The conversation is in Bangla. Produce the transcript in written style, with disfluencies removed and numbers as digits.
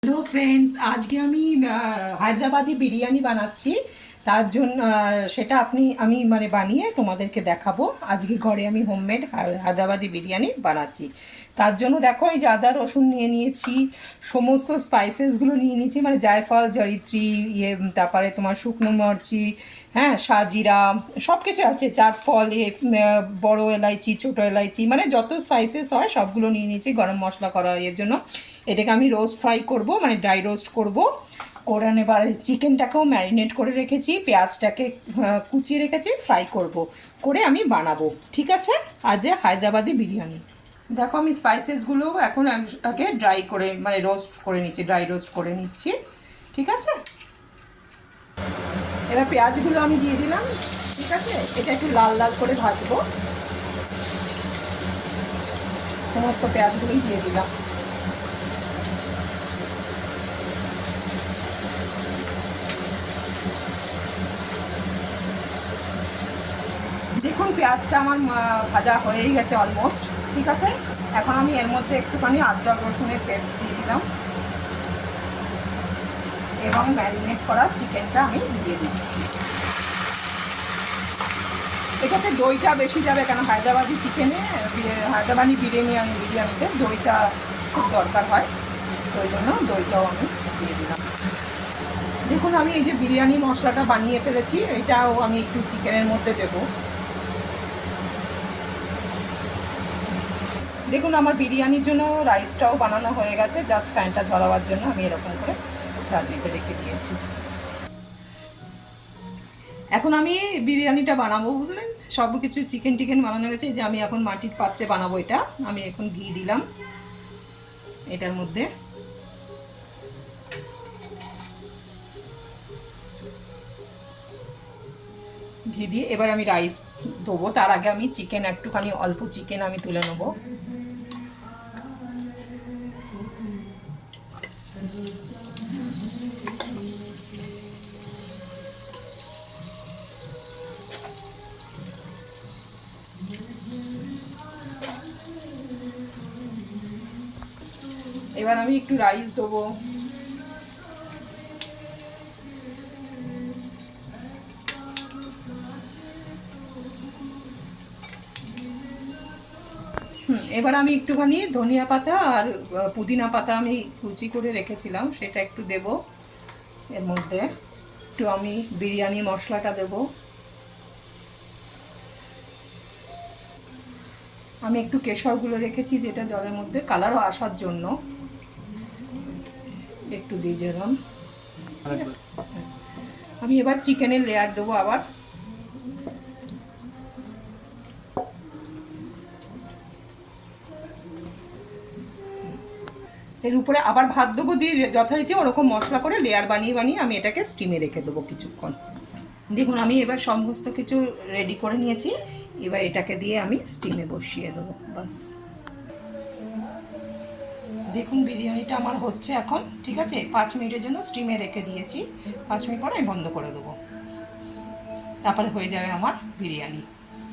হ্যালো ফ্রেন্ডস, আজকে আমি হায়দ্রাবাদি বিরিয়ানি বানাচ্ছি। তার জন্য সেটা আমি বানিয়ে তোমাদেরকে দেখাবো। আজকে ঘরে আমি হোমমেড হায়দ্রাবাদি বিরিয়ানি বানাচ্ছি। তার জন্য দেখো, এই যে আদা রসুন নিয়ে নিয়েছি, সমস্ত স্পাইসেসগুলো নিয়ে নিয়েছি, মানে জায়ফল, জয়িত্রী, তারপরে তোমার শুকনো মরচি, হ্যাঁ, সাজিরা, সব কিছু আছে, জাতফল, বড় এলাইচি, ছোটো এলাইচি, মানে যত স্পাইসেস হয় সবগুলো নিয়ে নিয়েছি। গরম মশলা করা এর জন্য এটাকে আমি রোস্ট ফ্রাই করব, মানে ড্রাই রোস্ট করব। করে এবার চিকেনটাকেও ম্যারিনেট করে রেখেছি, পেঁয়াজটাকে কুচিয়ে রেখেছি, ফ্রাই করব, করে আমি বানাবো। ঠিক আছে, আজ হায়দ্রাবাদি বিরিয়ানি। দেখো, আমি স্পাইসেসগুলো এখন আগে ড্রাই করে, মানে রোস্ট করে নিচ্ছি, ড্রাই রোস্ট করে নিচ্ছি। ঠিক আছে, এবার পেঁয়াজগুলো আমি দিয়ে দিলাম। ঠিক আছে, এটা একটু লাল লাল করে ভাজবো। সমস্ত পেঁয়াজগুলোই দিয়ে দিলাম। দেখুন, পেঁয়াজটা আমার ভাজা হয়েই গেছে অলমোস্ট। ঠিক আছে, এখন আমি এর মধ্যে একটুখানি আদরক রসুনের পেস্ট দিয়ে দিলাম এবং ম্যারিনেট করা চিকেনটা আমি দিয়ে দিচ্ছি। এটাতে দইটা বেশি যাবে, কেন হায়দ্রাবাদি চিকেনে, হায়দ্রাবাদি বিরিয়ানিতে দইটা খুব দরকার হয়, তো ওই জন্য দইটাও আমি দিয়ে দিলাম। দেখুন, আমি এই যে বিরিয়ানি মশলাটা বানিয়ে ফেলেছি, এটাও আমি একটু চিকেনের মধ্যে দেবো। দেখুন, আমার বিরিয়ানির জন্য রাইসটাও বানানো হয়ে গেছে, জাস্ট ফ্যানটা ঝরাবার জন্য আমি এরকম করে চাজিতে রেখে দিয়েছি। এখন আমি বিরিয়ানিটা বানাবো, বুঝলেন, সব কিছু চিকেন বানানো গেছে। যে আমি এখন মাটির পাত্রে বানাবো এটা। আমি এখন ঘি দিলাম এটার মধ্যে। ঘি দিয়ে এবার আমি রাইস দেবো। তার আগে আমি চিকেন, একটুখানি অল্প চিকেন আমি তুলে নেবো। এবার আমি একটু রাইস দেবো। এবার আমি একটুখানি ধনিয়া পাতা আর পুদিনা পাতা আমি কুচি করে রেখেছিলাম, সেটা একটু দেব এর মধ্যে। একটু আমি বিরিয়ানি মশলাটা দেব। আমি একটু কেশরগুলো রেখেছি, যেটা জলের মধ্যে কালারও আসার জন্য একটু দিয়ে দিলাম। আমি এবার চিকেনের লেয়ার দেবো আবার। এর উপরে আবার ভাত দেবো, দিয়ে যথারীতি ওরকম মশলা করে লেয়ার বানিয়ে বানিয়ে আমি এটাকে স্টিমে রেখে দেবো কিছুক্ষণ। দেখুন, আমি এবার সমস্ত কিছু রেডি করে নিয়েছি। এবার এটাকে দিয়ে আমি স্টিমে বসিয়ে দেবো, বাস। দেখুন, বিরিয়ানিটা আমার হচ্ছে এখন। ঠিক আছে, 5 মিনিটের জন্য স্টিমে রেখে দিয়েছি। 5 মিনিট পরে আমি বন্ধ করে দেবো, তারপরে হয়ে যাবে আমার বিরিয়ানি।